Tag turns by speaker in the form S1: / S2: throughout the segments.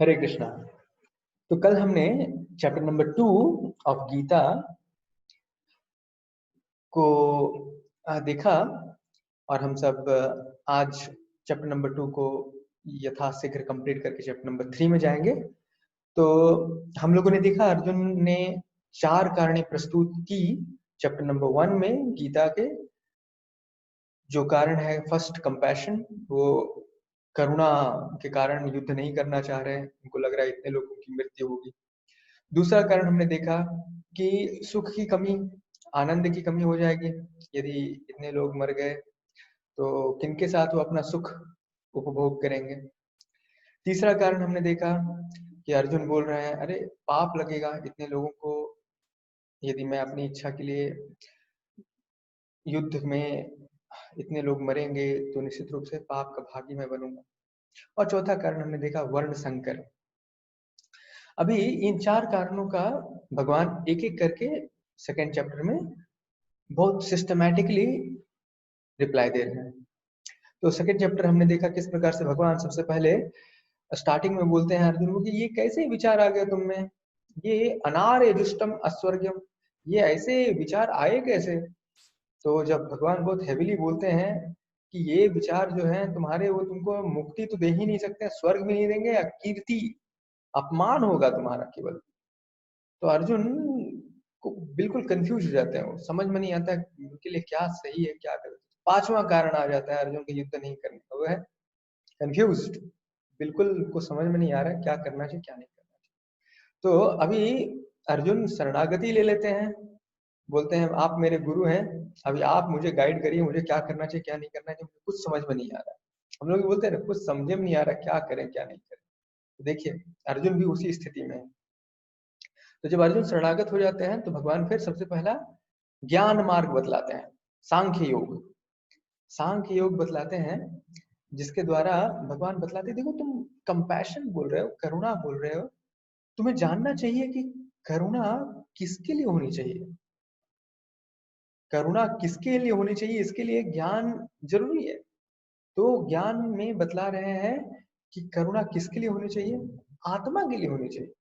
S1: हरे कृष्णा। तो कल हमने चैप्टर नंबर 2 ऑफ गीता को देखा और हम सब आज चैप्टर नंबर 2 को यथाशीघ्र कंप्लीट करके चैप्टर नंबर 3 में जाएंगे। तो हम लोगों ने देखा अर्जुन ने 4 कारणे प्रस्तुत की चैप्टर नंबर 1 में गीता के। जो कारण है फर्स्ट कंपैशन, वो करुणा के कारण युद्ध नहीं करना चाह रहे हैं, उनको लग रहा है इतने लोगों की मृत्यु होगी। दूसरा कारण हमने देखा कि सुख की कमी, आनंद की कमी हो जाएगी यदि इतने लोग मर गए, तो किनके साथ वो अपना सुख उपभोग करेंगे। तीसरा कारण हमने देखा कि अर्जुन बोल रहे हैं अरे पाप लगेगा इतने लोगों को, यदि मैं अपनी इच्छा के लिए युद्ध में इतने लोग मरेंगे तो निश्चित रूप से पाप का भागी मैं बनूंगा। और चौथा कारण हमने देखा वर्ण संकर। अभी इन 4 कारणों का भगवान एक एक करके सेकेंड चैप्टर में बहुत सिस्टमैटिकली रिप्लाई दे रहे हैं। तो सेकेंड चैप्टर हमने देखा किस प्रकार से भगवान सबसे पहले स्टार्टिंग में बोलते हैं अर्जुन को कि ये कैसे विचार आ गया तुम में, ये अनार्य दुष्टम अस्वर्गम, ये ऐसे विचार आए कैसे। तो जब भगवान बहुत हेविली बोलते हैं कि ये विचार जो है तुम्हारे, वो तुमको मुक्ति तो दे ही नहीं सकते, स्वर्ग भी नहीं देंगे, या कीर्ति अपमान होगा तुम्हारा केवल। तो अर्जुन को बिल्कुल कंफ्यूज हो जाते हैं, वो समझ में नहीं आता उनके लिए क्या सही है क्या गलत। पांचवा कारण आ जाता है अर्जुन के युद्ध नहीं करने का, वो है कंफ्यूज्ड। बिल्कुल उनको समझ में नहीं आ रहा है क्या करना चाहिए क्या नहीं करना चाहिए। तो अभी अर्जुन शरणागति ले लेते हैं, बोलते हैं आप मेरे गुरु हैं, अभी आप मुझे गाइड करिए, मुझे क्या करना चाहिए क्या नहीं करना चाहिए, मुझे कुछ समझ में नहीं आ रहा है। हम लोग बोलते हैं ना कुछ समझ में नहीं आ रहा क्या करें क्या नहीं करें। तो देखिए अर्जुन भी उसी स्थिति में है। तो जब अर्जुन शरणागत हो जाते हैं तो भगवान फिर सबसे पहला ज्ञान मार्ग बतलाते हैं, सांख्य योग। सांख्य योग बतलाते हैं जिसके द्वारा भगवान बतलाते, देखो तुम कंपैशन बोल रहे हो, करुणा बोल रहे हो, तुम्हें जानना चाहिए कि करुणा किसके लिए होनी चाहिए, करुणा किसके लिए होनी चाहिए, इसके लिए ज्ञान जरूरी है। तो ज्ञान में बतला रहे हैं कि करुणा किसके लिए होनी चाहिए, आत्मा के लिए होनी चाहिए।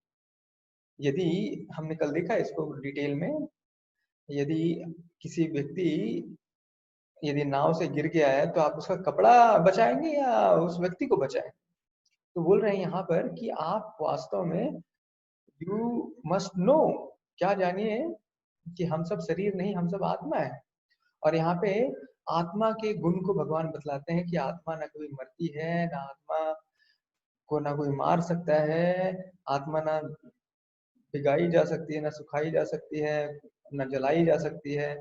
S1: यदि हमने कल देखा इसको डिटेल में, यदि किसी व्यक्ति यदि नाव से गिर गया है तो आप उसका कपड़ा बचाएंगे या उस व्यक्ति को बचाएंगे। तो बोल रहे हैं यहाँ पर कि आप वास्तव में यू मस्ट नो, क्या जानिए कि हम सब शरीर नहीं, हम सब आत्मा है। और यहाँ पे आत्मा के गुण को भगवान बतलाते हैं कि आत्मा ना कोई मरती है, ना आत्मा को ना कोई मार सकता है, आत्मा ना भिगाई जा सकती है, ना सुखाई जा सकती है, ना जलाई जा सकती है।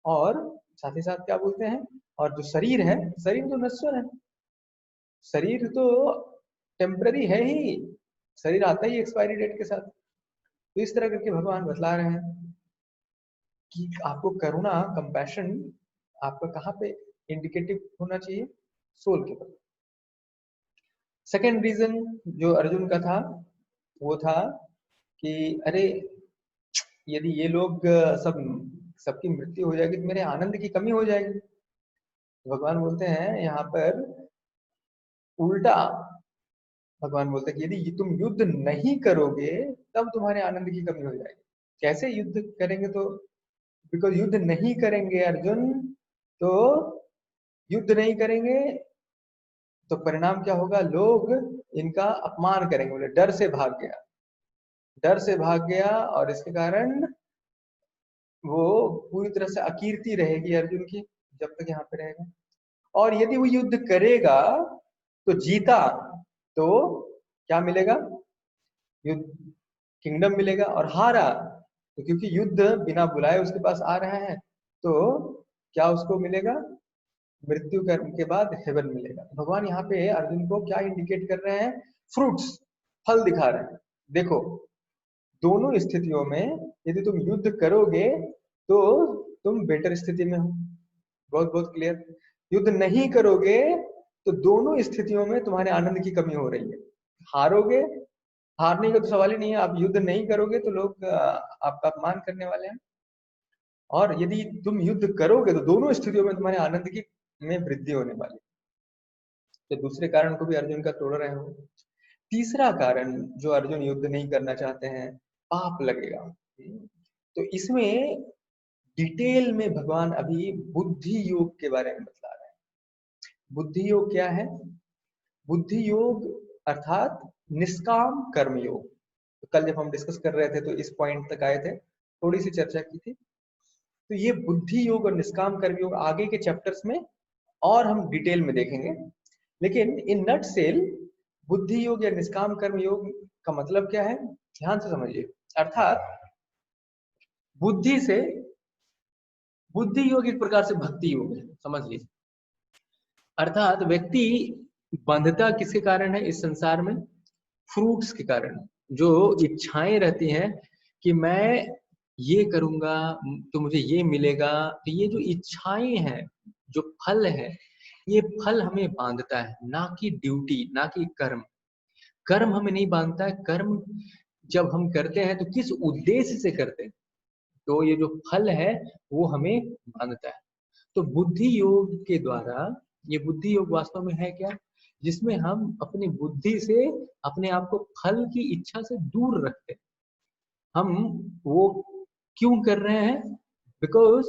S1: और साथ ही साथ क्या बोलते हैं, और जो शरीर है, शरीर तो नश्वर है, शरीर तो टेम्पररी है ही, शरीर आता ही एक्सपायरी डेट के साथ। तो इस तरह करके भगवान बतला रहे हैं कि आपको करुणा, कंपैशन आपका कहाँ पे इंडिकेटिव होना चाहिए, सोल के प्रति। सेकेंड रीजन जो अर्जुन का था वो था कि अरे यदि ये लोग सब सबकी मृत्यु हो जाएगी तो मेरे आनंद की कमी हो जाएगी। भगवान बोलते हैं यहाँ पर उल्टा, भगवान बोलते हैं कि यदि तुम युद्ध नहीं करोगे तब तुम्हारे आनंद की कमी हो जाएगी। कैसे युद्ध करेंगे, तो बिकॉज युद्ध नहीं करेंगे अर्जुन, तो युद्ध नहीं करेंगे तो परिणाम क्या होगा, लोग इनका अपमान करेंगे। बोले डर से भाग गया, डर से भाग गया, और इसके कारण वो पूरी तरह से अकीर्ति रहेगी अर्जुन की जब तक यहाँ पे रहेगा। और यदि वो युद्ध करेगा तो जीता तो क्या मिलेगा, युद्ध किंगडम मिलेगा, और हारा तो क्योंकि युद्ध बिना बुलाए उसके पास आ रहा है तो क्या उसको मिलेगा, मृत्यु के बाद हेवन मिलेगा। भगवान यहाँ पे अर्जुन को क्या इंडिकेट कर रहे हैं, फ्रूट्स, फल दिखा रहे हैं। देखो दोनों स्थितियों में यदि तुम युद्ध करोगे तो तुम बेटर स्थिति में हो, बहुत बहुत क्लियर। युद्ध नहीं करोगे तो दोनों स्थितियों में तुम्हारे आनंद की कमी हो रही है। हारोगे, हारने का तो सवाल ही नहीं है, आप युद्ध नहीं करोगे तो लोग आपका अपमान करने वाले हैं। और यदि तुम युद्ध करोगे तो दोनों स्थितियों में तुम्हारे आनंद की में वृद्धि होने वाली। तो दूसरे कारण को भी अर्जुन का तोड़ रहे हो। तीसरा कारण जो अर्जुन युद्ध नहीं करना चाहते हैं, पाप लगेगा। तो इसमें डिटेल में भगवान अभी बुद्धि योग के बारे में बता रहे हैं। बुद्धि योग क्या है? बुद्धि योग अर्थात निष्काम कर्म योग। तो कल जब हम डिस्कस कर रहे थे तो इस पॉइंट तक आए थे, थोड़ी सी चर्चा की थी। तो ये बुद्धि योग और निष्काम कर्म योग आगे के चैप्टर्स में और हम डिटेल में देखेंगे, लेकिन इन नट सेल बुद्धि योग या निष्काम कर्म योग का मतलब क्या है, ध्यान से समझिए। अर्थात बुद्धि से, बुद्धि योग एक प्रकार से भक्ति योग है, समझ लीजिए। अर्थात व्यक्ति बंधता किसके कारण है इस संसार में? फ्रूट्स के कारण। जो इच्छाएं रहती हैं कि मैं ये करूंगा तो मुझे ये मिलेगा, तो ये जो इच्छाएं हैं, जो फल है, ये फल हमें बांधता है, ना कि ड्यूटी, ना कि कर्म। कर्म हमें नहीं बांधता है। कर्म जब हम करते हैं तो किस उद्देश्य से करते हैं, तो ये जो फल है वो हमें बांधता है। तो बुद्धि योग के द्वारा, ये बुद्धि योग वास्तव में है क्या? जिसमें हम अपनी बुद्धि से अपने आप को फल की इच्छा से दूर रखते हैं। हम वो क्यों कर रहे हैं? Because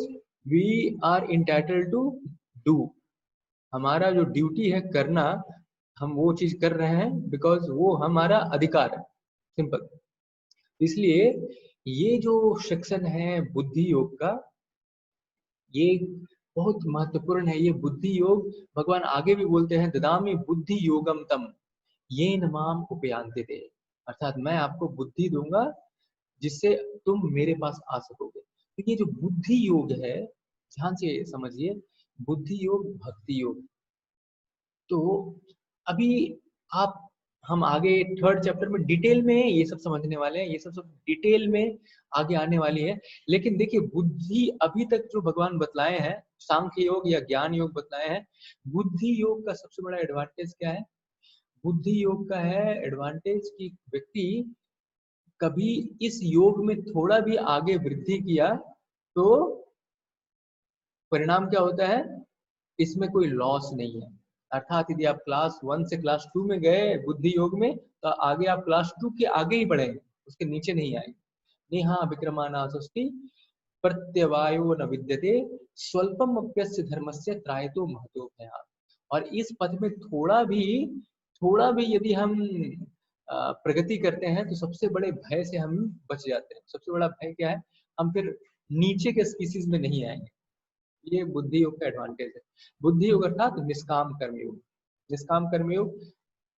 S1: we are entitled to do. हमारा जो ड्यूटी है करना, हम वो चीज कर रहे हैं बिकॉज वो हमारा अधिकार है, सिंपल। इसलिए ये जो सेक्शन है बुद्धि योग का, ये बहुत महत्वपूर्ण है। ये बुद्धि योग भगवान आगे भी बोलते हैं, ददामि बुद्धि योगम तम येन माम उपयान्ति ते। अर्थात मैं आपको बुद्धि दूंगा जिससे तुम मेरे पास आ सकोगे। तो ये जो बुद्धि योग है, ध्यान से समझिए, बुद्धि योग भक्ति योग। तो अभी आप, हम आगे थर्ड चैप्टर में डिटेल में ये सब समझने वाले हैं, ये सब डिटेल में आगे आने वाली है। लेकिन देखिए, बुद्धि अभी तक जो भगवान बतलाए हैं, सांख्य योग या ज्ञान योग बतलाए हैं, बुद्धि योग का सबसे बड़ा एडवांटेज क्या है? बुद्धि योग का है एडवांटेज कि व्यक्ति कभी इस योग में थोड़ा भी आगे वृद्धि किया तो परिणाम क्या होता है? इसमें कोई लॉस नहीं है। अर्थात यदि आप क्लास 1 से क्लास 2 में गए बुद्धि योग में, तो आगे आप क्लास 2 के आगे ही बढ़ेंगे, उसके नीचे नहीं आएंगे। नेहा विक्रमानासस्ति प्रत्यवायो न विद्यते स्वल्पम अप्यस्य धर्मस्य त्रायतो महतो भयात्। और इस पद में थोड़ा भी यदि हम प्रगति करते हैं तो सबसे बड़े भय से हम बच जाते हैं। सबसे बड़ा भय क्या है? हम फिर नीचे के स्पीसीज में नहीं आएंगे। ये बुद्धि योग का एडवांटेज है। बुद्धि योग अर्थात निष्काम कर्म योग। निष्काम कर्म योग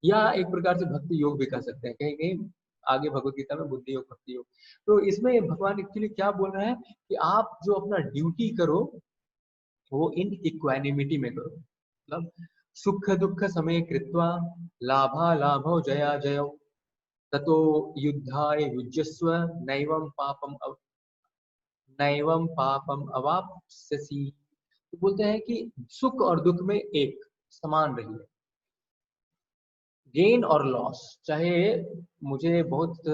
S1: या एक प्रकार से भक्ति योग भी कह सकते हैं, कहीं कहीं आगे भगवत गीता में बुद्धि योग भक्ति योग। तो इसमें भगवान एक्चुअली क्या बोल रहे हैं कि आप जो अपना ड्यूटी करो वो इन इक्वानिमिटी में करो। मतलब सुख दुख समय कृत्वा लाभा लाभो जया जयो ततो युद्धाय युज्यस्व नैवम पापम अवाप्स्यसि। तो बोलते हैं कि सुख और दुख में एक समान रहिए। गेन और लॉस, चाहे मुझे बहुत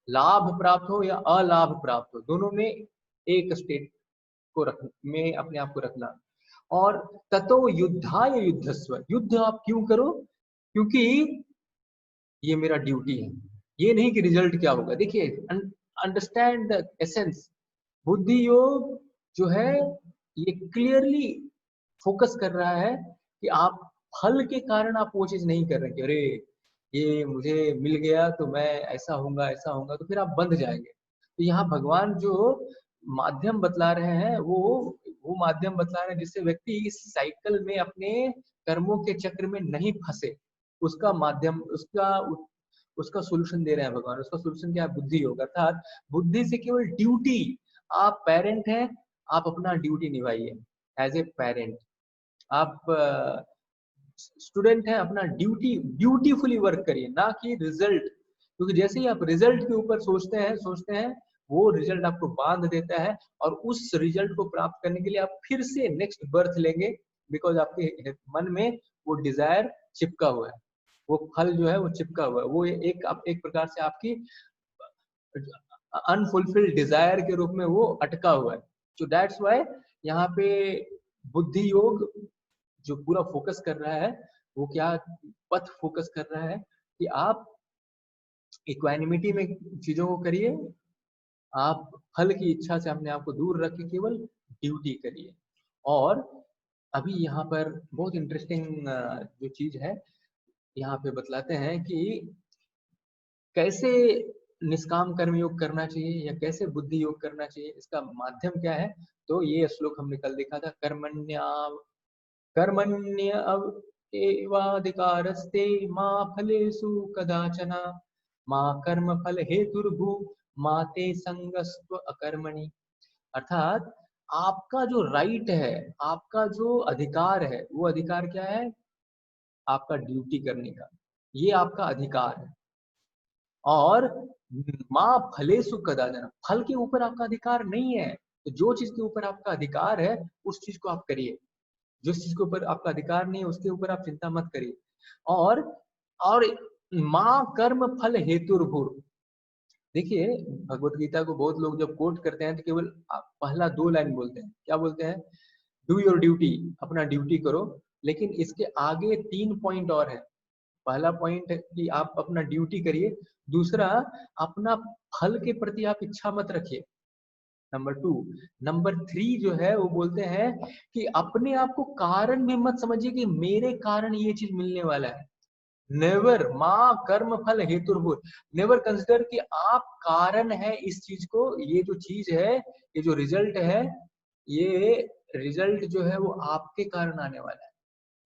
S1: लाभ प्राप्त हो या अलाभ प्राप्त हो, दोनों में एक स्टेट को रख में अपने आप को रखना। और ततो युद्धाय युद्धस्व, युद्ध आप क्यों करो? क्योंकि ये मेरा ड्यूटी है। ये नहीं कि रिजल्ट क्या होगा। देखिए, अंडरस्टैंड द एसेंस। बुद्धि योग जो है ये क्लियरली फोकस कर रहा है कि आप फल के कारण आप वो चीज नहीं कर रहे कि अरे ये मुझे मिल गया तो मैं ऐसा होऊंगा, तो फिर आप बंध जाएंगे। तो यहाँ भगवान जो माध्यम बतला रहे हैं वो माध्यम बतला रहे हैं जिससे व्यक्ति इस साइकिल में अपने कर्मों के चक्र में नहीं फंसे। उसका माध्यम, उसका सोल्यूशन दे रहे हैं भगवान। उसका सोल्यूशन क्या है? बुद्धि योग। अर्थात बुद्धि से केवल ड्यूटी, आप पेरेंट हैं, आप अपना ड्यूटी निभाइए एज ए पेरेंट। आप स्टूडेंट हैं, अपना ड्यूटीफुली वर्क करिए, ना कि रिजल्ट। क्योंकि जैसे ही आप रिजल्ट के ऊपर सोचते हैं वो रिजल्ट आपको बांध देता है, और उस रिजल्ट को प्राप्त करने के लिए आप फिर से नेक्स्ट बर्थ लेंगे, बिकॉज आपके मन में वो डिजायर चिपका हुआ है, वो फल जो है वो चिपका हुआ है, वो एक प्रकार से आपकी अनफुलफिल्ड डिजायर के रूप में वो अटका हुआ है। तो दैट्स व्हाई यहाँ पे बुद्धि योग जो पूरा फोकस कर रहा है, वो क्या पथ फोकस कर रहा है कि आप इक्वानिमिटी में चीजों को करिए, आप फल की इच्छा से अपने आप को दूर रख के केवल ड्यूटी करिए। और अभी यहाँ पर बहुत इंटरेस्टिंग जो चीज है यहाँ पे बतलाते हैं कि कैसे निष्काम कर्म योग करना चाहिए या कैसे बुद्धि योग करना चाहिए, इसका माध्यम क्या है। तो ये श्लोक हमने कल देखा था, कर्मण्य एवाधिकारस्ते मा फलेषु कदाचन मा कर्म फल हेतुर्भु मा ते संगस्त्व अकर्मणि। अर्थात आपका जो राइट है, आपका जो अधिकार है, वो अधिकार क्या है, आपका ड्यूटी करने का, ये आपका अधिकार है। और माँ फलेषु कदाचन, फल के ऊपर आपका अधिकार नहीं है। तो जो चीज के ऊपर आपका अधिकार है उस चीज को आप करिए, जिस चीज के ऊपर आपका अधिकार नहीं है उसके ऊपर आप चिंता मत करिए। और और माँ कर्म फल हेतुर्भुर, देखिए भगवत गीता को बहुत लोग जब कोट करते हैं तो केवल पहला 2 लाइन बोलते हैं, क्या बोलते हैं, डू योर ड्यूटी, अपना ड्यूटी करो। लेकिन इसके आगे 3 पॉइंट और है। पहला पॉइंट कि आप अपना ड्यूटी करिए, दूसरा अपना फल के प्रति आप इच्छा मत रखिए, नंबर 2। नंबर 3 जो है वो बोलते हैं कि अपने आप को कारण भी मत समझिए कि मेरे कारण ये चीज मिलने वाला है। नेवर, माँ कर्म फल हेतुर्भुर, नेवर कंसिडर कि आप कारण है इस चीज को, ये जो चीज है, ये जो रिजल्ट है, ये रिजल्ट जो है वो आपके कारण आने वाला है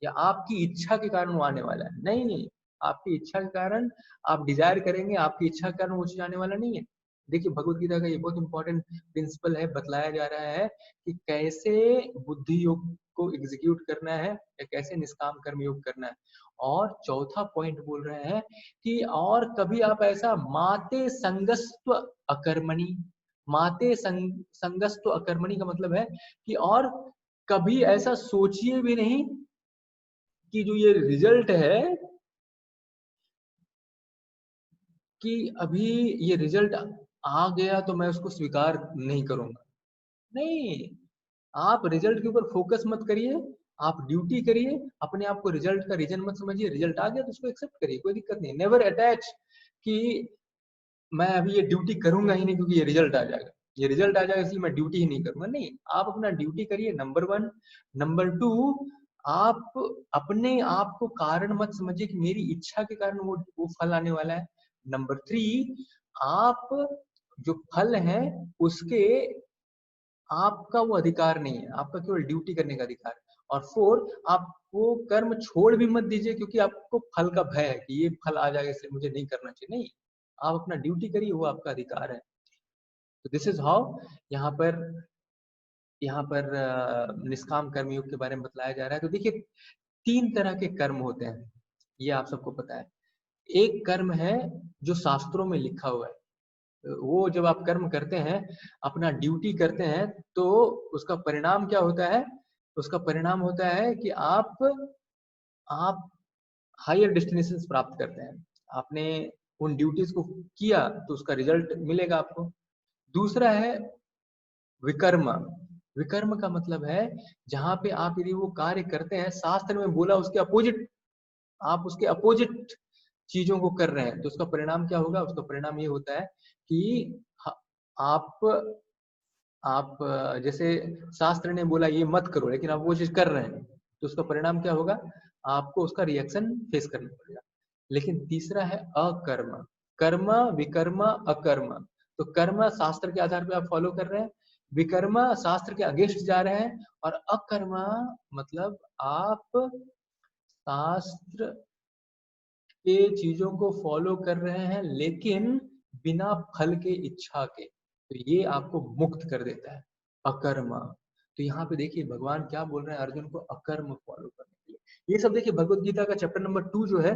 S1: या आपकी इच्छा के कारण वो आने वाला है। नहीं नहीं, आपकी इच्छा के कारण आप डिजायर करेंगे, आपकी इच्छा के कारण वो चीज आने वाला नहीं है। देखिए भगवत गीता का ये बहुत इंपॉर्टेंट प्रिंसिपल है, बतलाया जा रहा है कि कैसे बुद्धि योग को एग्जीक्यूट करना है या कैसे निष्काम कर्म योग करना है। और चौथा पॉइंट बोल रहे हैं कि और कभी आप ऐसा माते संगस्त्व अकर्मणि, माते संगस्त्व अकर्मणि का मतलब है कि और कभी ऐसा सोचिए भी नहीं कि जो ये रिजल्ट है कि अभी ये रिजल्ट आ गया तो मैं उसको स्वीकार नहीं करूंगा। नहीं, आप रिजल्ट के ऊपर फोकस मत करिए, आप ड्यूटी करिए, अपने आप को रिजल्ट का रीजन मत समझिए। रिजल्ट आ गया तो उसको एक्सेप्ट करिए, कोई दिक्कत नहीं। नेवर अटैच कि मैं अभी ये ड्यूटी करूंगा ही नहीं क्योंकि ये रिजल्ट आ जाएगा, ये रिजल्ट आ जाएगा इसलिए मैं ड्यूटी ही नहीं करूंगा। नहीं, आप अपना ड्यूटी करिए, नंबर 1। नंबर 2, आप अपने आप को कारण मत समझिए कि मेरी इच्छा के कारण वो फल आने वाला है। नंबर 3, आप जो फल है उसके आपका वो अधिकार नहीं है, आपका केवल ड्यूटी करने का अधिकार है। और 4, आप वो कर्म छोड़ भी मत दीजिए क्योंकि आपको फल का भय है कि ये फल आ जाएगा इसलिए मुझे नहीं करना चाहिए। नहीं, आप अपना ड्यूटी करिए, वो आपका अधिकार है। तो दिस इज हाउ यहाँ पर निष्काम कर्मयोग के बारे में बतलाया जा रहा है। तो देखिए 3 तरह के कर्म होते हैं, ये आप सबको पता है। एक कर्म है जो शास्त्रों में लिखा हुआ है, वो जब आप कर्म करते हैं, अपना ड्यूटी करते हैं, तो उसका परिणाम क्या होता है, उसका परिणाम होता है कि आप हायर डेस्टिनेशन प्राप्त करते हैं। आपने उन ड्यूटीज को किया तो उसका रिजल्ट मिलेगा आपको। दूसरा है विकर्म। विकर्म का मतलब है जहां पे आप यदि वो कार्य करते हैं, शास्त्र में बोला उसके अपोजिट, आप उसके अपोजिट चीजों को कर रहे हैं, तो उसका परिणाम क्या होगा, उसका परिणाम ये होता है कि आप आप जैसे शास्त्र ने बोला ये मत करो लेकिन आप वो चीज कर रहे हैं, तो उसका परिणाम क्या होगा, आपको उसका रिएक्शन फेस करना पड़ेगा। लेकिन तीसरा है अकर्म। कर्म, विकर्म, अकर्म। तो कर्म शास्त्र के आधार पे आप फॉलो कर रहे हैं, विकर्म शास्त्र के अगेंस्ट जा रहे हैं, और अकर्म मतलब आप शास्त्र के चीजों को फॉलो कर रहे हैं लेकिन बिना फल के इच्छा के, तो ये आपको मुक्त कर देता है, अकर्म। तो यहाँ पे देखिए भगवान क्या बोल रहे हैं अर्जुन को, अकर्म फॉलो करने के लिए। ये सब देखिए भगवत गीता का चैप्टर नंबर 2 जो है,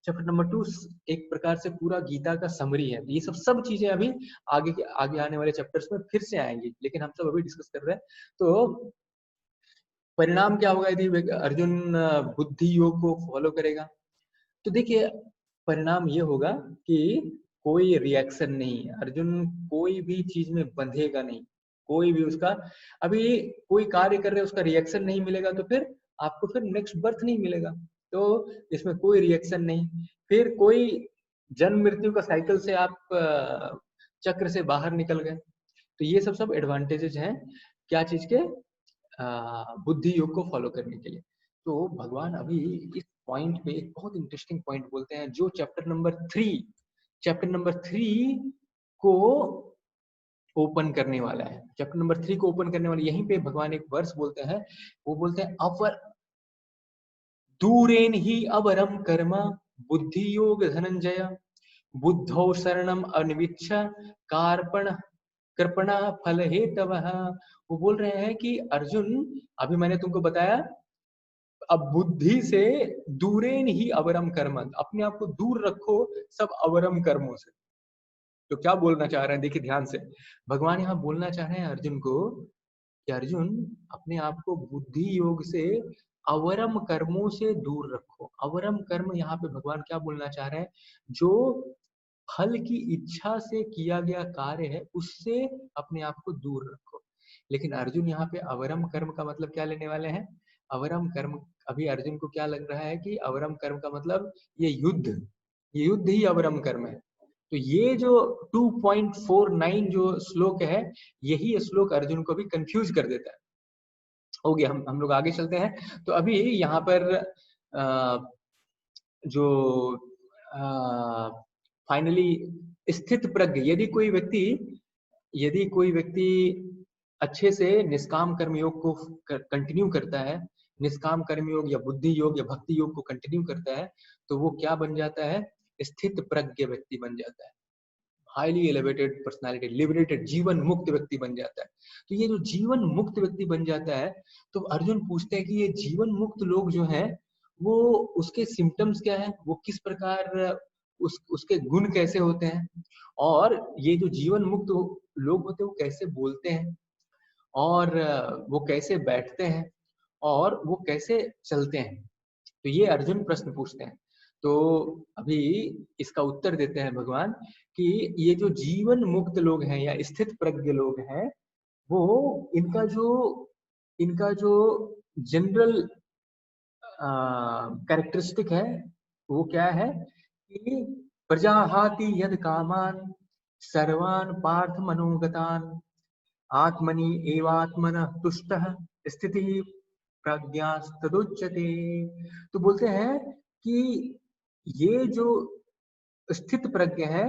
S1: चैप्टर नंबर 2 एक प्रकार से पूरा गीता का समरी है। ये सब चीजें अभी आगे आने वाले चैप्टर्स में फिर से आएंगी, लेकिन हम सब अभी डिस्कस कर रहे हैं। तो परिणाम क्या होगा यदि अर्जुन बुद्धि योग को फॉलो करेगा, तो देखिए परिणाम ये होगा कि कोई रिएक्शन नहीं, अर्जुन कोई भी चीज में बंधेगा नहीं, कोई भी उसका अभी कोई कार्य कर रहे हैं उसका रिएक्शन नहीं मिलेगा, तो फिर आपको फिर नेक्स्ट बर्थ नहीं मिलेगा। तो इसमें कोई रिएक्शन नहीं, फिर कोई जन्म मृत्यु का साइकिल से आप चक्र से बाहर निकल गए। तो ये सब एडवांटेजेस हैं क्या चीज के, बुद्धि योग को फॉलो करने के लिए। तो भगवान अभी इस पॉइंट पे एक बहुत इंटरेस्टिंग पॉइंट बोलते हैं, जो चैप्टर नंबर 3 को ओपन करने वाला है। चैप्टर नंबर 3 को ओपन करने वाले, यहीं पे भगवान एक वर्स बोलते हैं, वो बोलते हैं अवर दूरेन ही अवरम कर्म बुद्धि योग धनंजय बुद्धौ शरणम अनविच्छ कार्पण कृपणा फल हेतवः। वो बोल रहे हैं कि अर्जुन, अभी मैंने तुमको बताया, अब बुद्धि से दूरेन ही अवरम कर्म, अपने आप को दूर रखो सब अवरम कर्मों से। तो क्या बोलना चाह रहे हैं, देखिए ध्यान से, भगवान यहाँ बोलना चाह रहे हैं अर्जुन को कि अर्जुन अपने आप को बुद्धि योग से अवरम कर्मों से दूर रखो। अवरम कर्म यहाँ पे भगवान क्या बोलना चाह रहे हैं, जो फल की इच्छा से किया गया कार्य है उससे अपने आप को दूर रखो। लेकिन अर्जुन यहाँ पे अवरम कर्म का मतलब क्या लेने वाले हैं, अवरम कर्म, अभी अर्जुन को क्या लग रहा है कि अवरम कर्म का मतलब ये युद्ध ही अवरम कर्म है। तो ये जो 2.49 जो श्लोक है, यही श्लोक अर्जुन को भी कंफ्यूज कर देता है। हो गया, हम लोग आगे चलते हैं। तो अभी यहाँ पर जो फाइनली स्थित प्रज्ञ, यदि कोई व्यक्ति अच्छे से निष्काम कर्म योग को कंटिन्यू करता है, निष्काम कर्म योग या बुद्धि योग या भक्ति योग को कंटिन्यू करता है, तो वो क्या बन जाता है, स्थित प्रज्ञ व्यक्ति बन जाता है, हाईली एलिवेटेड पर्सनालिटी, लिबरेटेड, जीवन मुक्त व्यक्ति बन जाता है। तो ये जो जीवन मुक्त व्यक्ति बन जाता है, तो अर्जुन पूछते हैं कि ये जीवन मुक्त लोग जो हैं, वो उसके सिम्टम्स क्या है, वो किस प्रकार उसके गुण कैसे होते हैं, और ये जो जीवन मुक्त लोग होते हैं वो कैसे बोलते हैं, और वो कैसे बैठते हैं, और वो कैसे चलते हैं। तो ये अर्जुन प्रश्न पूछते हैं। तो अभी इसका उत्तर देते हैं भगवान कि ये जो जीवन मुक्त लोग हैं या स्थित प्रज्ञ लोग हैं, वो इनका जो जनरल कैरेक्टरिस्टिक है, वो क्या है कि प्रजाहाति यद कामान सर्वान पार्थ मनोगतान आत्मनि एवात्मनः तुष्टः स्थिति प्रज्ञास्तदुच्यते। तो बोलते हैं कि ये जो स्थित प्रज्ञ है,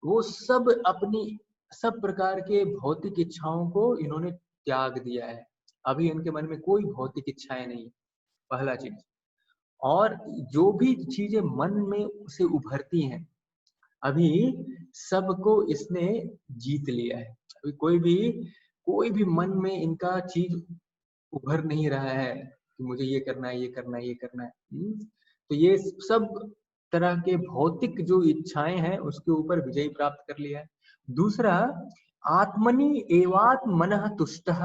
S1: वो सब प्रकार के भौतिक इच्छाओं को इन्होंने त्याग दिया है। अभी इनके मन में कोई भौतिक इच्छाएं नहीं, पहला चीज। और जो भी चीजें मन में से उभरती हैं, अभी सबको इसने जीत लिया है। अभी कोई भी मन में इनका चीज उभर नहीं रहा है कि मुझे ये करना है, ये करना है, ये करना है। तो ये सब तरह के भौतिक जो इच्छाएं हैं उसके ऊपर विजय प्राप्त कर लिया है। दूसरा, आत्मनि एवात्मनः तुष्टः,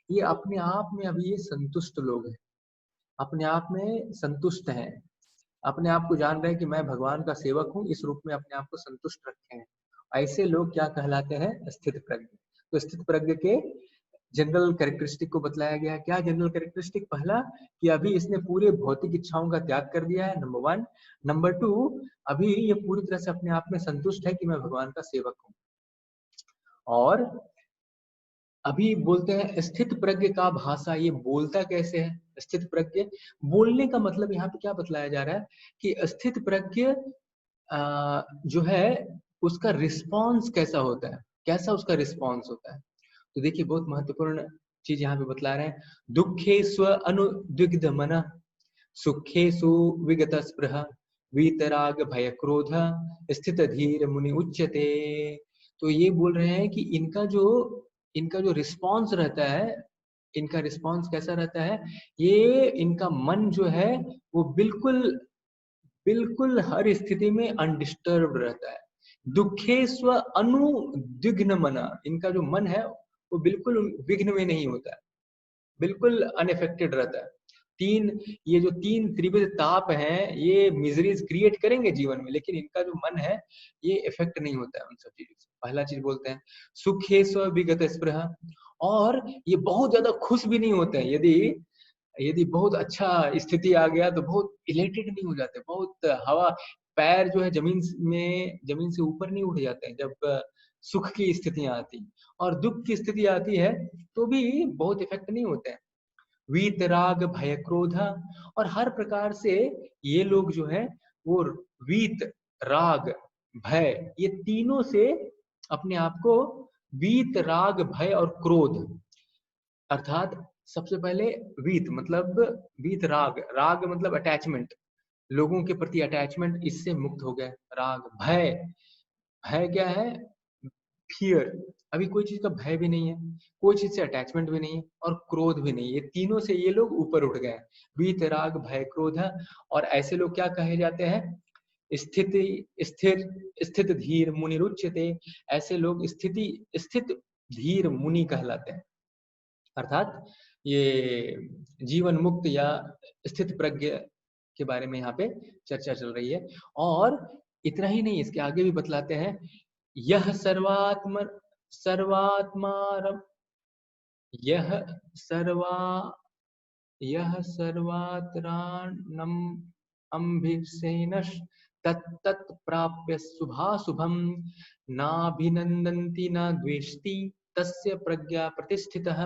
S1: ये अपने आप में अभी ये संतुष्ट लोग हैं, अपने आप में संतुष्ट हैं, अपने आप को जान रहे हैं कि मैं भगवान का सेवक हूँ, इस रूप में अपने आप को संतुष्ट रखे हैं। ऐसे लोग क्या कहलाते हैं, स्थित प्रज्ञ। तो स्थित प्रज्ञ के जनरल कैरेक्टरिस्टिक को बतलाया गया है। क्या जनरल कैरेक्टरिस्टिक, पहला कि अभी इसने पूरे भौतिक इच्छाओं का त्याग कर दिया है, नंबर 1। नंबर 2, अभी ये पूरी तरह से अपने आप में संतुष्ट है कि मैं भगवान का सेवक हूँ। और अभी बोलते हैं स्थित प्रज्ञ का भाषा, ये बोलता कैसे है स्थित प्रज्ञ। बोलने का मतलब यहाँ पे क्या बतलाया जा रहा है कि स्थित प्रज्ञ जो है उसका रिस्पॉन्स कैसा होता है, कैसा उसका रिस्पॉन्स होता है। तो देखिए बहुत महत्वपूर्ण चीज यहाँ पे बतला रहे हैं, दुखे स्व अनुद्विग्ध मन सुखे सुविगत स्पृह वीतराग भय क्रोध स्थित धीर मुनि उच्यते। तो ये बोल रहे हैं कि इनका जो रिस्पॉन्स रहता है, इनका रिस्पॉन्स कैसा रहता है, ये इनका मन जो है वो बिल्कुल बिल्कुल हर स्थिति में अनडिस्टर्ब रहता है। दुखे स्व अनुद्विग्न मना, इनका जो मन है वो बिल्कुल विघ्न में नहीं होता है, बिल्कुल अनएफेक्टेड रहता है। ये जो तीन त्रिविध ताप हैं, ये मिजरीज क्रिएट करेंगे जीवन में, लेकिन इनका जो मन है ये इफेक्ट नहीं होता है उन सब चीजों से। पहला चीज बोलते हैं सुखे स्व विगत स्पृह, और ये बहुत ज्यादा खुश भी नहीं होते हैं। यदि बहुत अच्छा स्थिति आ गया तो बहुत इलेटेड नहीं हो जाते, बहुत हवा पैर जो है जमीन से ऊपर नहीं उठ जाते हैं जब सुख की स्थितियां आती, और दुख की स्थिति आती है तो भी बहुत इफेक्ट नहीं होते हैं। वीत राग भय क्रोध, और हर प्रकार से ये लोग जो है वो वीत राग भय, ये तीनों से अपने आप को, वीत राग भय और क्रोध, अर्थात सबसे पहले वीत मतलब वीत राग, राग मतलब अटैचमेंट, लोगों के प्रति अटैचमेंट, इससे मुक्त हो गए। राग भय, भय क्या है, फियर, अभी कोई चीज का भय भी नहीं है, कोई चीज से अटैचमेंट भी नहीं है, और क्रोध भी नहीं है, ये तीनों से ये लोग ऊपर उठ गए, वीत राग भय क्रोध। और ऐसे लोग क्या कहे जाते हैं, स्थिति स्थिर स्थित धीर मुनि रुच्यते, ऐसे लोग स्थित धीर मुनि कहलाते हैं, अर्थात ये जीवन मुक्त या स्थित प्रज्ञ के बारे में यहाँ पे चर्चा चल रही है। और इतना ही नहीं, इसके आगे भी बतलाते हैं, यह सर्वात्मा यह सर्वा यह सर्वात्राणम अम्भिसेनश तत्तत् प्राप्य शुभाशुभम नाभिनंदन्ति न द्वेष्टि तस्य प्रज्ञा प्रतिष्ठितः।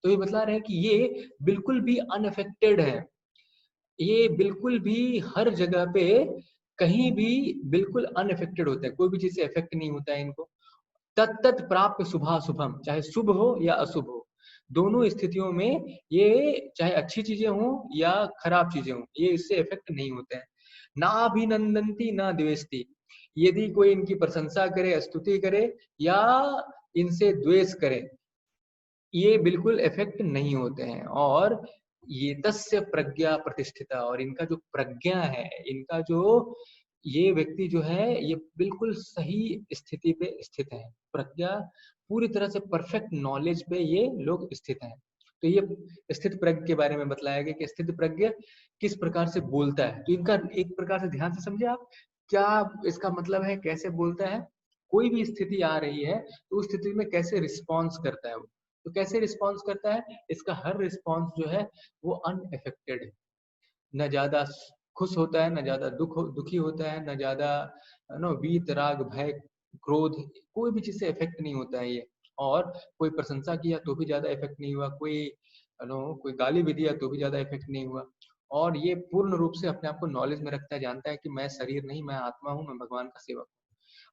S1: तो ये बतला रहे हैं कि ये बिल्कुल भी अनअफेक्टेड है, ये बिल्कुल भी हर जगह पे कहीं भी बिल्कुल अनअफेक्टेड होता है, कोई भी चीज से इफेक्ट नहीं होता है इनको। तत्त प्राप्य शुभाशुभम, चाहे शुभ हो या अशुभ हो, दोनों स्थितियों में ये चाहे अच्छी चीजें हों या खराब चीजें हों, ये इससे इफेक्ट नहीं होते हैं। ना अभिनंदंती ना द्वेष्टि, यदि कोई इनकी प्रशंसा करे, स्तुति करे या इनसे द्वेष करे, ये बिल्कुल इफेक्ट नहीं होते हैं। और ये तस्य प्रज्ञा प्रतिष्ठिता, और इनका जो प्रज्ञा है, इनका जो ये व्यक्ति जो है ये बिल्कुल सही स्थिति पे स्थित है, प्रज्ञा पूरी तरह से परफेक्ट नॉलेज पे ये लोग स्थित हैं। तो ये स्थित प्रज्ञ के बारे में बतलाया गया कि स्थित प्रज्ञ किस प्रकार से बोलता है। तो इनका एक प्रकार से ध्यान से समझे आप, क्या इसका मतलब है, कैसे बोलता है, कोई भी स्थिति आ रही है तो उस स्थिति में कैसे रिस्पॉन्स करता है वो, तो कैसे रिस्पॉन्स करता है, इसका हर रिस्पॉन्स जो है वो अनएफेक्टेड है, न ज्यादा खुश होता है, न ज्यादा दुखी होता है, न ज्यादा नो वीत राग भय क्रोध, कोई भी चीज से इफेक्ट नहीं होता है ये। और कोई प्रशंसा किया तो भी ज्यादा इफेक्ट नहीं हुआ, कोई गाली भी दिया तो भी ज्यादा इफेक्ट नहीं हुआ। और ये पूर्ण रूप से अपने आप को नॉलेज में रखता है, जानता है कि मैं शरीर नहीं, मैं आत्मा हूँ, मैं भगवान का सेवक हूँ।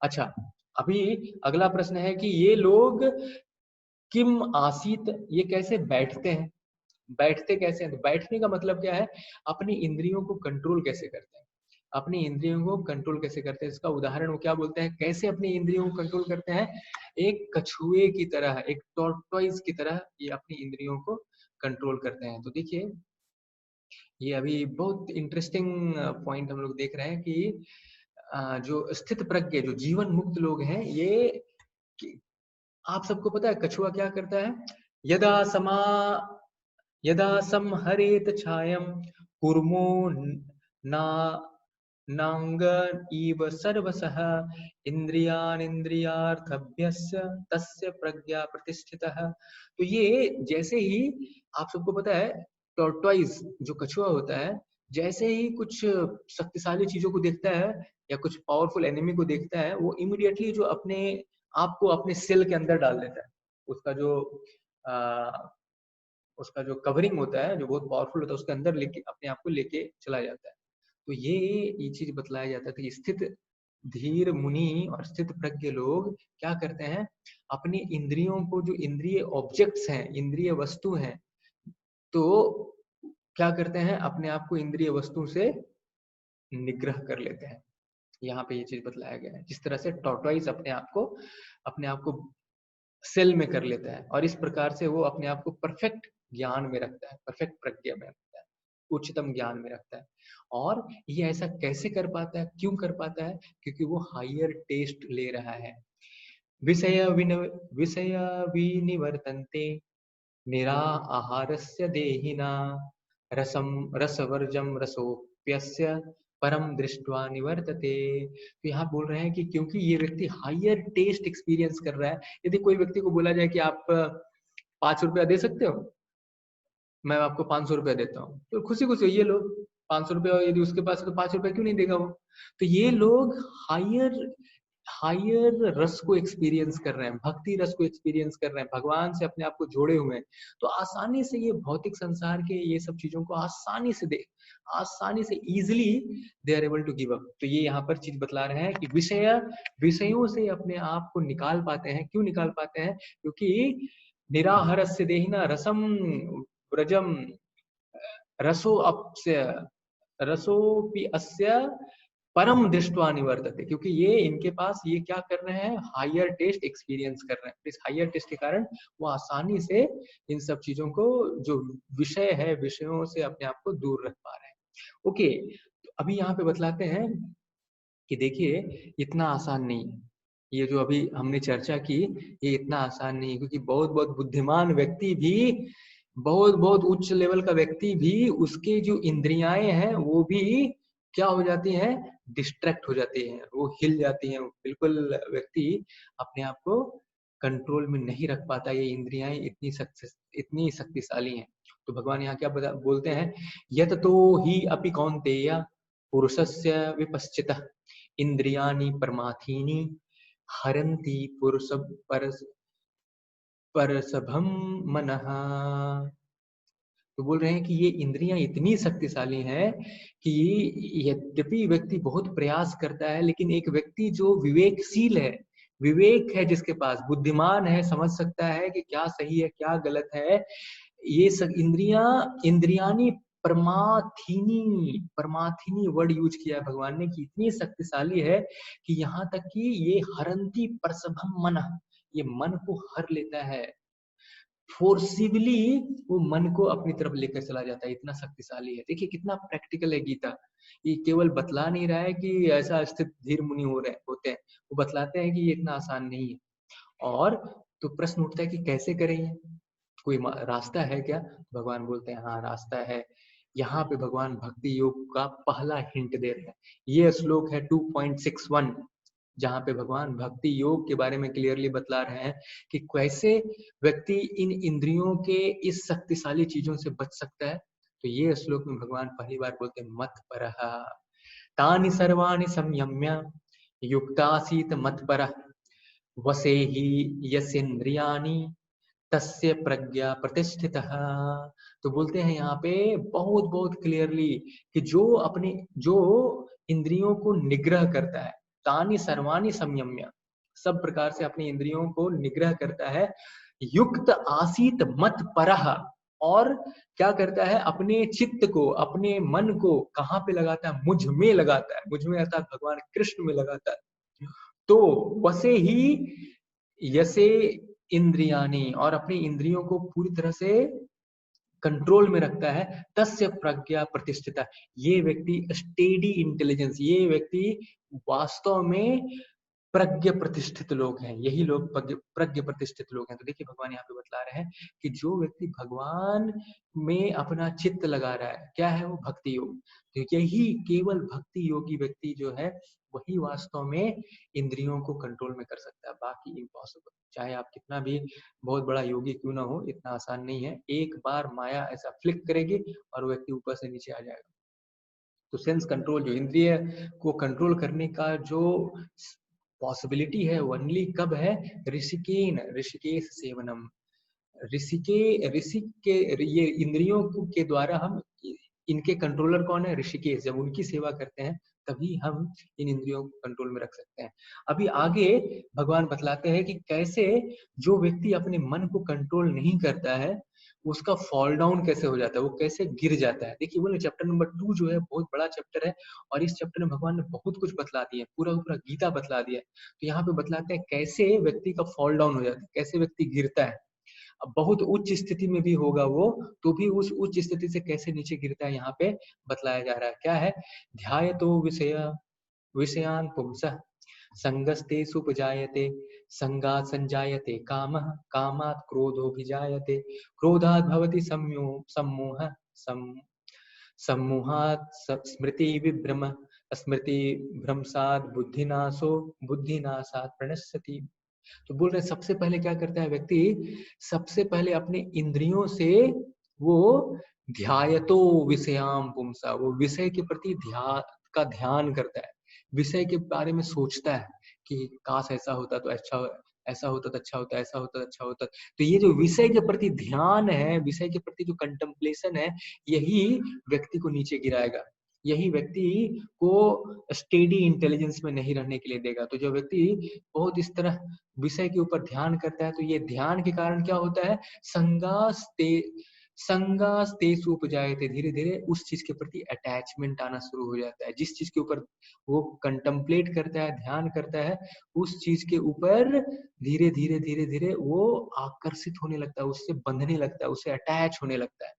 S1: अच्छा, अभी अगला प्रश्न है कि ये लोग किम आसीत, ये कैसे बैठते हैं, बैठते कैसे हैं, तो बैठने का मतलब क्या है, अपनी इंद्रियों को कंट्रोल कैसे करते हैं, अपनी इंद्रियों को कंट्रोल कैसे करते हैं। इसका उदाहरण वो क्या बोलते हैं, कैसे अपनी इंद्रियों को कंट्रोल करते हैं, एक कछुए की तरह, एक टॉर्टॉइस की तरह ये अपनी इंद्रियों को कंट्रोल करते हैं। तो देखिए, ये अभी बहुत इंटरेस्टिंग पॉइंट हम लोग देख रहे हैं कि जो स्थित प्रज्ञ, जो जीवन मुक्त लोग हैं, ये आप सबको पता है कछुआ क्या करता है, यदा समा यदा संहरेत छायम कूर्मो ना नांग इव सर्वसः इंद्रियार्थभ्यस्य तस्य प्रज्ञा प्रतिष्ठितः। तो ये जैसे ही, आप सबको पता है टॉर्टोइज जो कछुआ होता है, जैसे ही कुछ शक्तिशाली चीजों को देखता है या कुछ पावरफुल एनिमी को देखता है, वो इमीडिएटली जो अपने आपको अपने सेल के अंदर डाल देता है। उसका जो उसका जो कवरिंग होता है, जो बहुत पावरफुल होता है, उसके अंदर लेके अपने आप को लेके चला जाता है। तो ये चीज बतलाया जाता है कि स्थित धीर मुनि और स्थित प्रज्ञ लोग क्या करते हैं, अपनी इंद्रियों को, जो इंद्रिय ऑब्जेक्ट्स हैं, इंद्रिय वस्तु हैं, तो क्या करते हैं, अपने आप को इंद्रिय वस्तु से निग्रह कर लेते हैं। यहाँ पे ये चीज बतलाया गया है, जिस तरह से टॉर्टोइज अपने आप को सेल में कर लेता है, और इस प्रकार से वो अपने आप को परफेक्ट ज्ञान में रखता है, परफेक्ट प्रज्ञा में रखता है, उच्चतम ज्ञान में रखता है। और ये ऐसा कैसे कर पाता है, क्यों कर पाता है, क्योंकि वो हायर टेस्ट ले रहा है। विषय विनिवर्तन्ते निरा आहारस्य देहिना रसम रसवर्जम रसोप्यस्य परम दृष्टवा निवर्तते। तो यहाँ बोल रहे हैं कि क्योंकि ये व्यक्ति हायर टेस्ट एक्सपीरियंस कर रहा है, यदि कोई व्यक्ति को बोला जाए कि आप 5 रुपया दे सकते हो, मैं आपको 500 रुपया देता हूँ, तो खुशी खुशी ये लो, 500 रुपये यदि उसके पास है तो 5 रुपये क्यों नहीं देगा वो? तो ये लोग हायर हायर रस को एक्सपीरियंस कर रहे हैं, भक्ति रस को एक्सपीरियंस कर रहे हैं, भगवान से अपने आप को जोड़े हुए हैं। तो आसानी से ये भौतिक संसार के ये सब चीजों को आसानी से easily they are able to give up. तो ये यहाँ पर चीज बतला रहे हैं कि विषयों से अपने आप को निकाल पाते हैं। क्यों निकाल पाते हैं? क्योंकि निराहरस्य देहिना रसम व्रजम रसोपि अस्य परम दृष्टवा निवर्तते। क्योंकि ये इनके पास ये क्या कर रहे हैं, हायर टेस्ट एक्सपीरियंस कर रहे हैं। इस हायर टेस्ट के कारण वो आसानी से इन सब चीजों को, जो विषय है, विषयों से अपने आप को दूर रख पा रहे हैं। ओके, तो अभी यहाँ पे बतलाते हैं कि देखिए इतना आसान नहीं है ये जो अभी हमने चर्चा की, ये इतना आसान नहीं है। क्योंकि बहुत बहुत बुद्धिमान व्यक्ति भी, बहुत बहुत उच्च लेवल का व्यक्ति भी, उसके जो इंद्रियाएं हैं वो भी क्या हो जाती हैं, डिस्ट्रैक्ट हो जाती हैं, वो हिल जाती हैं। बिल्कुल व्यक्ति अपने आप को कंट्रोल में नहीं रख पाता। ये इंद्रियाएं इतनी शक्तिशाली हैं। तो भगवान यहाँ क्या बोलते हैं, यत तो ही अपि कौन्तेय पुरुषस्य विपश्चितः इंद्रियाणि परमार्थीनि हरन्ति परसभम मनः। तो बोल रहे हैं कि ये इंद्रियां इतनी शक्तिशाली हैं कि यद्यपि व्यक्ति बहुत प्रयास करता है, लेकिन एक व्यक्ति जो विवेकशील है, विवेक है, जिसके पास बुद्धिमान है, समझ सकता है कि क्या सही है क्या गलत है, ये सब इंद्रियानी परमाथिनी वर्ड यूज किया है भगवान ने, कि इतनी शक्तिशाली है कि यहाँ तक कि ये हरंती परसभम मन, ये मन को हर लेता है, फोर्सिबली वो मन को अपनी तरफ लेकर चला जाता है। इतना शक्तिशाली है। देखिए कितना प्रैक्टिकल है गीता। ये केवल बतला नहीं रहा है कि ऐसा स्थित धीर मुनि होते हैं, वो बतलाते हैं कि ये इतना आसान नहीं है। और तो प्रश्न उठता है कि कैसे करें, कोई रास्ता है क्या? भगवान बोलते हैं हाँ रास्ता है। यहाँ पे भगवान भक्ति योग का पहला हिंट दे रहे हैं। ये श्लोक है 2.61, जहाँ पे भगवान भक्ति योग के बारे में क्लियरली बतला रहे हैं कि कैसे व्यक्ति इन इंद्रियों के इस शक्तिशाली चीजों से बच सकता है। तो ये श्लोक में भगवान पहली बार बोलते हैं मत परः तानि सर्वाणि संयम्य युक्तासीत मत परः वसे ही यसेन्द्रियाणि तस्य प्रज्ञा प्रतिष्ठितः। तो बोलते हैं यहाँ पे बहुत बहुत क्लियरली कि जो इंद्रियों को निग्रह करता है, तानि सर्वाणि संयम्य, सब प्रकार से अपनी इंद्रियों को निग्रह करता है, युक्त आसीत मत परः, और क्या करता है, अपने चित्त को, अपने मन को कहाँ पे लगाता है, मुझ में लगाता है। मुझ में अर्थात भगवान कृष्ण में लगाता है। तो वसे ही यसे इंद्रियाणी, और अपनी इंद्रियों को पूरी तरह से कंट्रोल में रखता है, तस्य प्रज्ञा प्रतिष्ठिता, ये व्यक्ति स्टेडी इंटेलिजेंस, ये व्यक्ति वास्तव में प्रज्ञ प्रतिष्ठित लोग हैं। यही लोग प्रज्ञ प्रतिष्ठित लोग हैं। तो देखिए भगवान यहाँ पे बतला रहे हैं कि जो व्यक्ति भगवान में अपना चित्त लगा रहा है, क्या है वो, भक्ति योग। तो यही केवल भक्ति योगी व्यक्ति जो है, वही वास्तव में इंद्रियों को कंट्रोल में कर सकता है, बाकी इम्पॉसिबल। चाहे आप कितना भी बहुत बड़ा योगी क्यों ना हो, इतना आसान नहीं है। एक बार माया ऐसा फ्लिक करेगी और व्यक्ति ऊपर से नीचे आ जाएगा। तो सेंस कंट्रोल, जो इंद्रिय को कंट्रोल करने का जो पॉसिबिलिटी है, ओनली कब है, ऋषिकेश सेवनम, ऋषि के ये इंद्रियों के द्वारा हम, इनके कंट्रोलर कौन है, ऋषिकेश, जब उनकी सेवा करते हैं तभी हम इन इंद्रियों को कंट्रोल में रख सकते हैं। अभी आगे भगवान बतलाते हैं कि कैसे जो व्यक्ति अपने मन को कंट्रोल नहीं करता है, उसका फॉल डाउन कैसे हो जाता है, वो कैसे गिर जाता है। देखिए बोले चैप्टर नंबर 2 जो है बहुत बड़ा चैप्टर है, और इस चैप्टर में भगवान ने बहुत कुछ बतला दिया, पूरा पूरा गीता बतला दिया। तो यहाँ पे बतलाते हैं कैसे व्यक्ति का फॉल डाउन हो जाता है, कैसे व्यक्ति गिरता है। अब बहुत उच्च स्थिति में भी होगा वो, तो भी उस उच्च स्थिति से कैसे नीचे गिरता है यहाँ पे बतलाया जा रहा है। क्या है, ध्यायतो विषयान पुंसः संगस्ते सुपजायते संगात् संजायते कामः कामात् क्रोधोऽभिजायते क्रोधात् भवति सम्मोहः सम्मोहात् स्मृति विभ्रम स्मृति भ्रंशात् बुद्धिनाशो बुद्धिनाशात् प्रणश्यति। तो बोल रहे सबसे पहले क्या करता है व्यक्ति, सबसे पहले अपने इंद्रियों से वो
S2: ध्यायतो विषयाम पुंसा, वो विषय के प्रति ध्यान करता है, विषय के बारे में सोचता है कि काश ऐसा होता तो अच्छा, ऐसा होता तो अच्छा होता, ऐसा होता तो अच्छा होता। तो ये जो विषय के प्रति ध्यान है, विषय के प्रति जो कंटेम्पलेशन है, यही व्यक्ति को नीचे गिराएगा, यही व्यक्ति को स्टेडी इंटेलिजेंस में नहीं रहने के लिए देगा। तो जो व्यक्ति बहुत इस तरह विषय के ऊपर ध्यान करता है, तो ये ध्यान के कारण क्या होता है, संगास्तेषु उपजायते, धीरे धीरे उस चीज के प्रति अटैचमेंट आना शुरू हो जाता है। जिस चीज के ऊपर वो कंटेम्पलेट करता है, ध्यान करता है, उस चीज के ऊपर धीरे धीरे धीरे धीरे वो आकर्षित होने लगता है, उससे बंधने लगता है, उससे अटैच होने लगता है।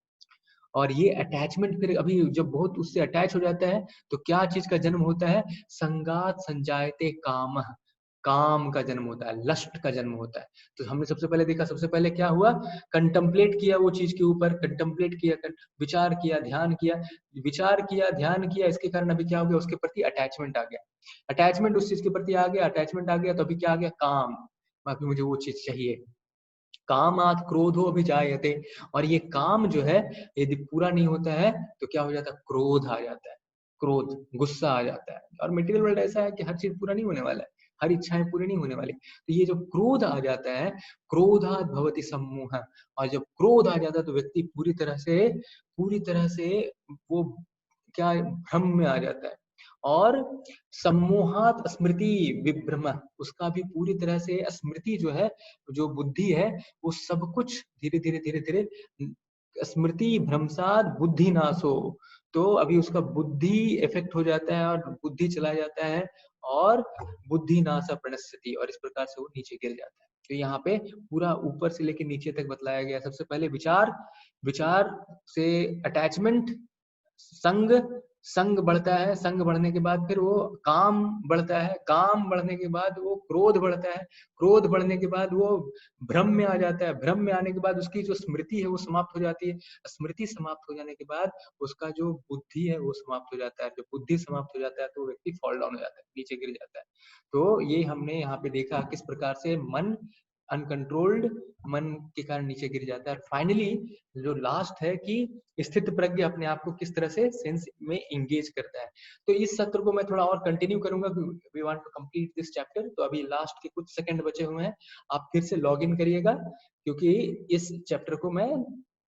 S2: और ये अटैचमेंट फिर अभी जब बहुत उससे अटैच हो जाता है, तो क्या चीज का जन्म होता है, संगात संजायते काम, काम का जन्म होता है, लस्ट का जन्म होता है। तो हमने सबसे पहले देखा, सबसे पहले क्या हुआ, कंटेम्पलेट किया वो चीज के ऊपर, कंटेम्पलेट किया, विचार किया, ध्यान किया, विचार किया, ध्यान किया, इसके कारण अभी क्या हो गया, उसके प्रति अटैचमेंट आ गया, अटैचमेंट उस चीज के प्रति आ गया, अटैचमेंट आ गया, तो अभी क्या आ गया, काम, अभी मुझे वो चीज चाहिए, कामात् क्रोधो अभिजायते। और ये काम जो है यदि पूरा नहीं होता है तो क्या हो जाता है, क्रोध आ जाता है, क्रोध, गुस्सा आ जाता है। और मटेरियल वर्ल्ड ऐसा है कि हर चीज पूरा नहीं होने वाला है, हर इच्छाएं पूरी नहीं होने वाली। तो ये जो क्रोध आ जाता है, क्रोधात् भवति सम्मोह, और जब क्रोध आ जाता है तो व्यक्ति पूरी तरह से वो क्या भ्रम में आ जाता है। और सम्मोहात स्मृति विभ्रम, उसका भी पूरी तरह से स्मृति जो है, जो बुद्धि है, वो सब कुछ धीरे धीरे धीरे धीरे स्मृति भ्रमसाद बुद्धि नाशो, तो अभी उसका बुद्धि इफेक्ट हो जाता है और बुद्धि चला जाता है, और बुद्धि नाश प्रणश्यति, और इस प्रकार से वो नीचे गिर जाता है। तो यहाँ पे पूरा ऊपर से लेकर नीचे तक बतलाया गया। सबसे पहले विचार, विचार से अटैचमेंट, संग, संग बढ़ता है, संग बढ़ने के बाद फिर वो काम बढ़ता है, काम बढ़ने के बाद वो क्रोध बढ़ता है, क्रोध बढ़ने के बाद वो भ्रम में आ जाता है, भ्रम में आने के बाद उसकी जो स्मृति है वो समाप्त हो जाती है, स्मृति समाप्त हो जाने के बाद उसका जो बुद्धि है वो समाप्त हो जाता है, जब बुद्धि समाप्त हो जाता है तो व्यक्ति फॉल डाउन हो जाता है, नीचे गिर जाता है। तो ये हमने यहाँ पे देखा किस प्रकार से मन अनकंट्रोल्ड, मन के कारण नीचे गिर जाता है। फाइनली जो लास्ट है कि स्थित प्रज्ञ अपने आप को किस तरह से सेंस में एंगेज करता है। तो इस सत्र को मैं थोड़ा और कंटिन्यू करूंगा, we want to complete this chapter. तो अभी लास्ट के कुछ सेकंड बचे हुए हैं, आप फिर से लॉग इन करिएगा, क्योंकि इस चैप्टर को मैं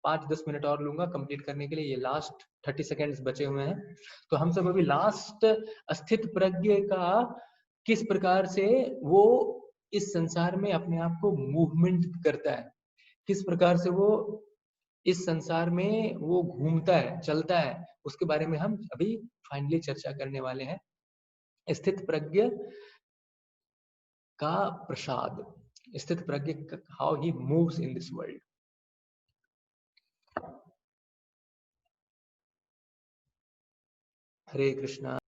S2: 5-10 मिनट और लूंगा कंप्लीट करने के लिए, ये लास्ट 30 सेकेंड्स बचे हुए हैं। तो हम सब अभी लास्ट स्थित प्रज्ञ का किस प्रकार से वो इस संसार में अपने आप को मूवमेंट करता है, किस प्रकार से वो इस संसार में वो घूमता है, चलता है, उसके बारे में हम अभी फाइनली चर्चा करने वाले हैं। स्थित प्रज्ञ का प्रसाद, स्थित प्रज्ञ, how he moves in this world. हरे कृष्णा